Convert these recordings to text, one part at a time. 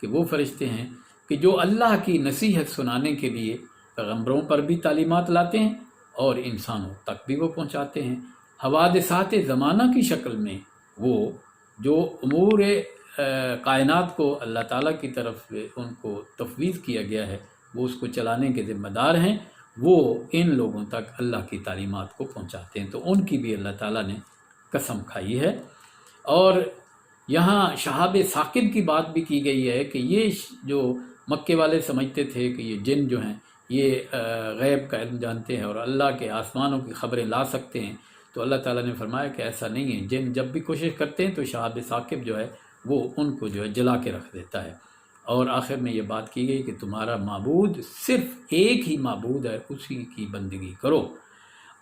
کہ وہ فرشتے ہیں کہ جو اللہ کی نصیحت سنانے کے لیے پیغمبروں پر بھی تعلیمات لاتے ہیں اور انسانوں تک بھی وہ پہنچاتے ہیں۔ حوادثات زمانہ کی شکل میں وہ جو امور کائنات کو اللہ تعالیٰ کی طرف ان کو تفویض کیا گیا ہے، وہ اس کو چلانے کے ذمہ دار ہیں، وہ ان لوگوں تک اللہ کی تعلیمات کو پہنچاتے ہیں، تو ان کی بھی اللہ تعالیٰ نے قسم کھائی ہے۔ اور یہاں شہاب ثاقب کی بات بھی کی گئی ہے کہ یہ جو مکے والے سمجھتے تھے کہ یہ جن جو ہیں یہ غیب کا علم جانتے ہیں اور اللہ کے آسمانوں کی خبریں لا سکتے ہیں، تو اللہ تعالیٰ نے فرمایا کہ ایسا نہیں ہے، جن جب بھی کوشش کرتے ہیں تو شہاب ثاقب جو ہے وہ ان کو جو ہے جلا کے رکھ دیتا ہے۔ اور آخر میں یہ بات کی گئی کہ تمہارا معبود صرف ایک ہی معبود ہے، اسی کی بندگی کرو۔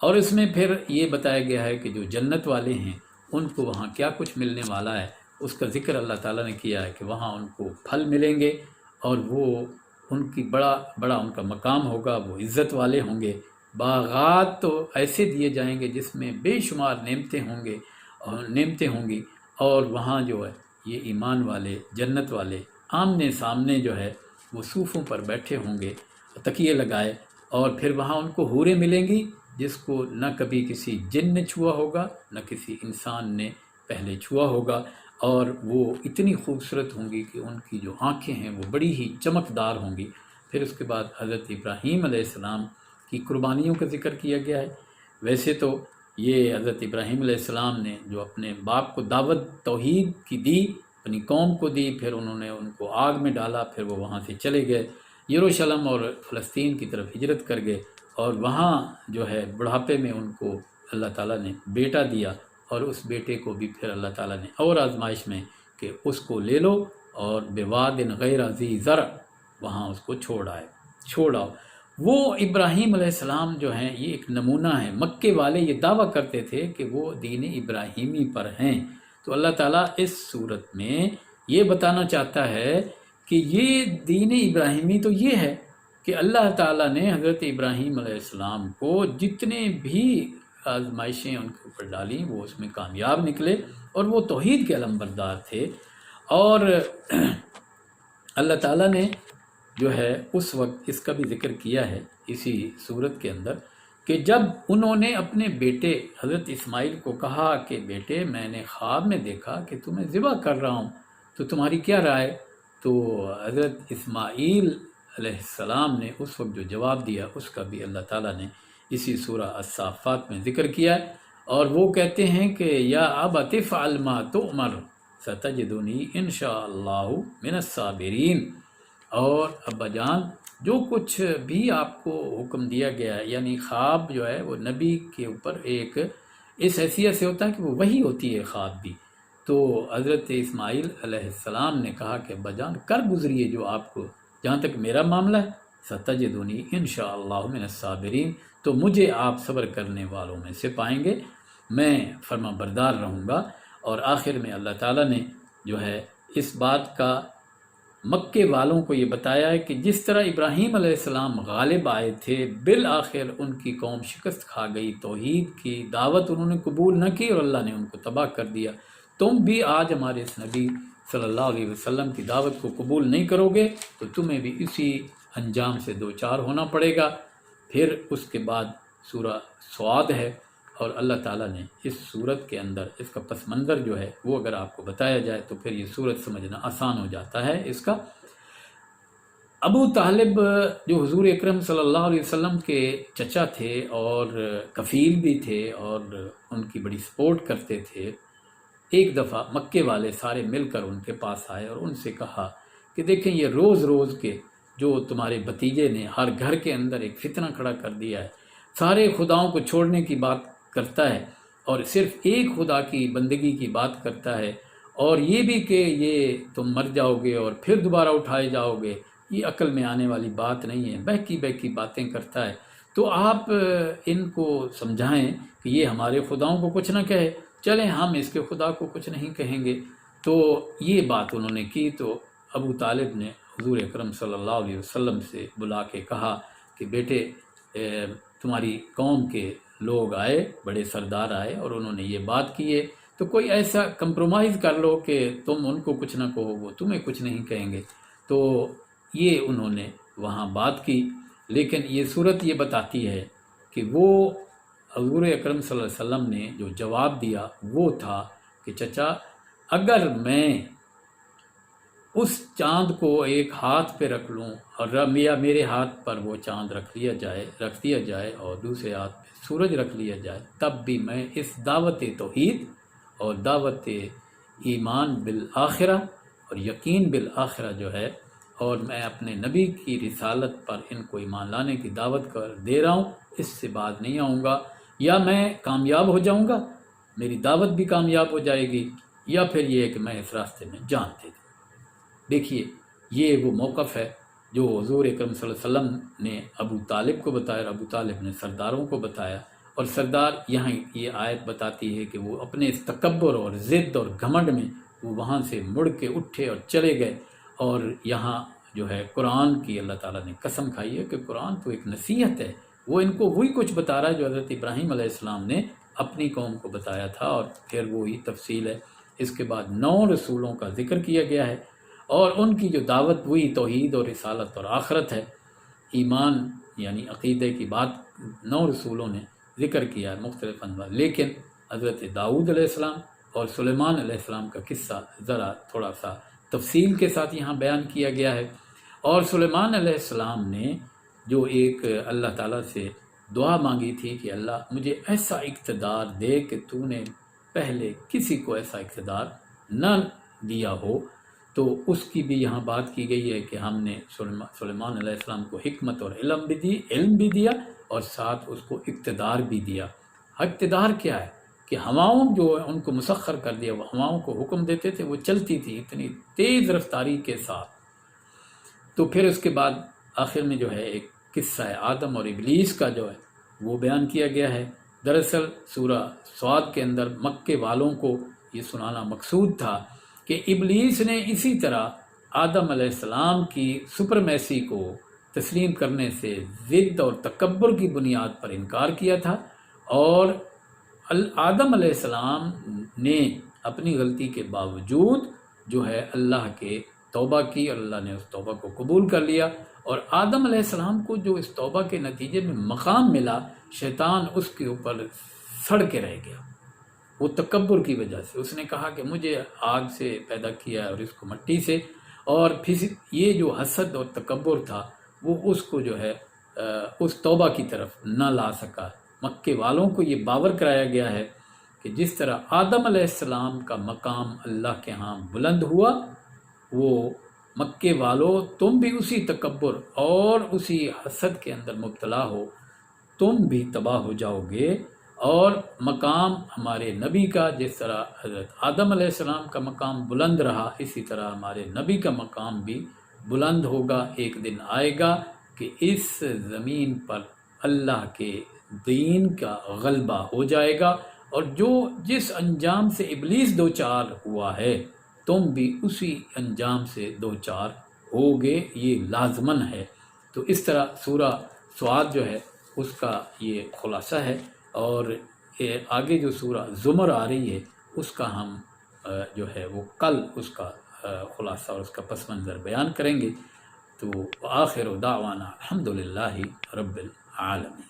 اور اس میں پھر یہ بتایا گیا ہے کہ جو جنت والے ہیں ان کو وہاں کیا کچھ ملنے والا ہے، اس کا ذکر اللہ تعالیٰ نے کیا ہے کہ وہاں ان کو پھل ملیں گے اور وہ ان کی بڑا ان کا مقام ہوگا، وہ عزت والے ہوں گے۔ باغات تو ایسے دیے جائیں گے جس میں بے شمار نعمتیں ہوں گی، اور وہاں جو ہے یہ ایمان والے جنت والے آمنے سامنے جو ہے وہ صوفوں پر بیٹھے ہوں گے تکیے لگائے، اور پھر وہاں ان کو حوریں ملیں گی جس کو نہ کبھی کسی جن نے چھوا ہوگا نہ کسی انسان نے پہلے چھوا ہوگا، اور وہ اتنی خوبصورت ہوں گی کہ ان کی جو آنکھیں ہیں وہ بڑی ہی چمکدار ہوں گی۔ پھر اس کے بعد حضرت ابراہیم علیہ السلام کی قربانیوں کا ذکر کیا گیا ہے۔ ویسے تو یہ حضرت ابراہیم علیہ السلام نے جو اپنے باپ کو دعوت توحید کی دی، اپنی قوم کو دی، پھر انہوں نے ان کو آگ میں ڈالا، پھر وہ وہاں سے چلے گئے یروشلم اور فلسطین کی طرف ہجرت کر گئے، اور وہاں جو ہے بڑھاپے میں ان کو اللہ تعالیٰ نے بیٹا دیا، اور اس بیٹے کو بھی پھر اللہ تعالیٰ نے اور آزمائش میں کہ اس کو لے لو اور بواد غیر ذی زرع وہاں اس کو چھوڑ آؤ۔ وہ ابراہیم علیہ السلام جو ہیں یہ ایک نمونہ ہے۔ مکے والے یہ دعویٰ کرتے تھے کہ وہ دین ابراہیمی پر ہیں، تو اللہ تعالیٰ اس صورت میں یہ بتانا چاہتا ہے کہ یہ دین ابراہیمی تو یہ ہے کہ اللہ تعالیٰ نے حضرت ابراہیم علیہ السلام کو جتنے بھی آزمائشیں ان کے اوپر ڈالیں وہ اس میں کامیاب نکلے، اور وہ توحید کے علمبردار تھے۔ اور اللہ تعالیٰ نے جو ہے اس وقت اس کا بھی ذکر کیا ہے اسی صورت کے اندر کہ جب انہوں نے اپنے بیٹے حضرت اسماعیل کو کہا کہ بیٹے میں نے خواب میں دیکھا کہ تمہیں ذبح کر رہا ہوں، تو تمہاری کیا رائے؟ تو حضرت اسماعیل علیہ السلام نے اس وقت جو جواب دیا اس کا بھی اللہ تعالیٰ نے اسی سورہ الصافات میں ذکر کیا ہے، اور وہ کہتے ہیں کہ یا ابت افعل ما تؤمر ستجدنی انشاء اللہ من الصابرین، اور ابا جان جو کچھ بھی آپ کو حکم دیا گیا ہے، یعنی خواب جو ہے وہ نبی کے اوپر ایک اس حیثیت سے ہوتا ہے کہ وہ وحی ہوتی ہے خواب بھی۔ تو حضرت اسماعیل علیہ السلام نے کہا کہ ابا جان کر گزریے جو آپ کو، جہاں تک میرا معاملہ ہے ستجدنی انشاء اللہ من الصابرین، تو مجھے آپ صبر کرنے والوں میں سے پائیں گے، میں فرما بردار رہوں گا۔ اور آخر میں اللہ تعالیٰ نے جو ہے اس بات کا مکے والوں کو یہ بتایا ہے کہ جس طرح ابراہیم علیہ السلام غالب آئے تھے، بالآخر ان کی قوم شکست کھا گئی، توحید کی دعوت انہوں نے قبول نہ کی اور اللہ نے ان کو تباہ کر دیا۔ تم بھی آج ہمارے اس نبی صلی اللہ علیہ وسلم کی دعوت کو قبول نہیں کرو گے تو تمہیں بھی اسی انجام سے دوچار ہونا پڑے گا۔ پھر اس کے بعد سورہ سعد ہے، اور اللہ تعالیٰ نے اس صورت کے اندر اس کا پس منظر جو ہے وہ اگر آپ کو بتایا جائے تو پھر یہ صورت سمجھنا آسان ہو جاتا ہے۔ اس کا ابو طالب جو حضور اکرم صلی اللہ علیہ وسلم کے چچا تھے اور کفیل بھی تھے اور ان کی بڑی سپورٹ کرتے تھے، ایک دفعہ مکے والے سارے مل کر ان کے پاس آئے اور ان سے کہا کہ دیکھیں یہ روز روز کے جو تمہارے بھتیجے نے ہر گھر کے اندر ایک فتنہ کھڑا کر دیا ہے، سارے خداؤں کو چھوڑنے کی بات کرتا ہے اور صرف ایک خدا کی بندگی کی بات کرتا ہے، اور یہ بھی کہ یہ تم مر جاؤ گے اور پھر دوبارہ اٹھائے جاؤ گے، یہ عقل میں آنے والی بات نہیں ہے، بہکی باتیں کرتا ہے۔ تو آپ ان کو سمجھائیں کہ یہ ہمارے خداؤں کو کچھ نہ کہے، چلیں ہم اس کے خدا کو کچھ نہیں کہیں گے۔ تو یہ بات انہوں نے کی، تو ابو طالب نے حضور اکرم صلی اللہ علیہ وسلم سے بلا کے کہا کہ بیٹے تمہاری قوم کے لوگ آئے، بڑے سردار آئے اور انہوں نے یہ بات کی ہے، تو کوئی ایسا کمپرومائز کر لو کہ تم ان کو کچھ نہ کہو، وہ تمہیں کچھ نہیں کہیں گے۔ تو یہ انہوں نے وہاں بات کی، لیکن یہ صورت یہ بتاتی ہے کہ وہ حضور اکرم صلی اللہ علیہ وسلم نے جو جواب دیا وہ تھا کہ چچا اگر میں اس چاند کو ایک ہاتھ پہ رکھ لوں اور میرے ہاتھ پر وہ چاند رکھ دیا جائے اور دوسرے ہاتھ پہ سورج رکھ لیا جائے، تب بھی میں اس دعوت توحید اور دعوت ایمان بالآخرہ اور یقین بالآخرہ جو ہے، اور میں اپنے نبی کی رسالت پر ان کو ایمان لانے کی دعوت کر دے رہا ہوں، اس سے بعد نہیں آؤں گا۔ یا میں کامیاب ہو جاؤں گا، میری دعوت بھی کامیاب ہو جائے گی، یا پھر یہ ہے کہ میں اس راستے میں جان دے دوں۔ دیکھیے یہ وہ موقف ہے جو حضور اکرم صلی اللہ علیہ وسلم نے ابو طالب کو بتایا، اور ابو طالب نے سرداروں کو بتایا، اور سردار یہاں یہ آیت بتاتی ہے کہ وہ اپنے اس تکبر اور ضد اور گھمنڈ میں وہ وہاں سے مڑ کے اٹھے اور چلے گئے، اور یہاں جو ہے قرآن کی اللہ تعالیٰ نے قسم کھائی ہے کہ قرآن تو ایک نصیحت ہے، وہ ان کو وہی کچھ بتا رہا ہے جو حضرت ابراہیم علیہ السلام نے اپنی قوم کو بتایا تھا، اور پھر وہی تفصیل ہے۔ اس کے بعد 9 رسولوں کا ذکر کیا گیا ہے، اور ان کی جو دعوت وہی توحید اور رسالت اور آخرت ہے، ایمان یعنی عقیدے کی بات 9 رسولوں نے ذکر کیا ہے مختلف انواع۔ لیکن حضرت داؤد علیہ السلام اور سلیمان علیہ السلام کا قصہ ذرا تھوڑا سا تفصیل کے ساتھ یہاں بیان کیا گیا ہے۔ اور سلیمان علیہ السلام نے جو ایک اللہ تعالیٰ سے دعا مانگی تھی کہ اللہ مجھے ایسا اقتدار دے کہ تو نے پہلے کسی کو ایسا اقتدار نہ دیا ہو، تو اس کی بھی یہاں بات کی گئی ہے کہ ہم نے سلیمان علیہ السلام کو حکمت اور علم بھی دیا، اور ساتھ اس کو اقتدار بھی دیا۔ اقتدار کیا ہے کہ ہواؤں جو ان کو مسخر کر دیا، وہ ہواؤں کو حکم دیتے تھے، وہ چلتی تھی اتنی تیز رفتاری کے ساتھ۔ تو پھر اس کے بعد آخر میں جو ہے ایک قصہ ہے آدم اور ابلیس کا جو ہے وہ بیان کیا گیا ہے۔ دراصل سورہ صاد کے اندر مکے والوں کو یہ سنانا مقصود تھا کہ ابلیس نے اسی طرح آدم علیہ السلام کی سپرمیسی کو تسلیم کرنے سے ضد اور تکبر کی بنیاد پر انکار کیا تھا، اور آدم علیہ السلام نے اپنی غلطی کے باوجود جو ہے اللہ کے توبہ کی، اور اللہ نے اس توبہ کو قبول کر لیا، اور آدم علیہ السلام کو جو اس توبہ کے نتیجے میں مقام ملا، شیطان اس کے اوپر سڑ کے رہ گیا، وہ تکبر کی وجہ سے۔ اس نے کہا کہ مجھے آگ سے پیدا کیا اور اس کو مٹی سے، اور پھر یہ جو حسد اور تکبر تھا وہ اس کو جو ہے اس توبہ کی طرف نہ لا سکا۔ مکے والوں کو یہ باور کرایا گیا ہے کہ جس طرح آدم علیہ السلام کا مقام اللہ کے ہاں بلند ہوا، وہ مکے والوں تم بھی اسی تکبر اور اسی حسد کے اندر مبتلا ہو، تم بھی تباہ ہو جاؤ گے، اور مقام ہمارے نبی کا جس طرح حضرت آدم علیہ السلام کا مقام بلند رہا، اسی طرح ہمارے نبی کا مقام بھی بلند ہوگا۔ ایک دن آئے گا کہ اس زمین پر اللہ کے دین کا غلبہ ہو جائے گا، اور جس انجام سے ابلیس دوچار ہوا ہے تم بھی اسی انجام سے دوچار ہوگے، یہ لازمن ہے۔ تو اس طرح سورہ صاد جو ہے اس کا یہ خلاصہ ہے، اور آگے جو سورہ زمر آ رہی ہے اس کا ہم جو ہے وہ کل اس کا خلاصہ اور اس کا پس منظر بیان کریں گے۔ تو آخر دعوانا الحمدللہ رب العالمین۔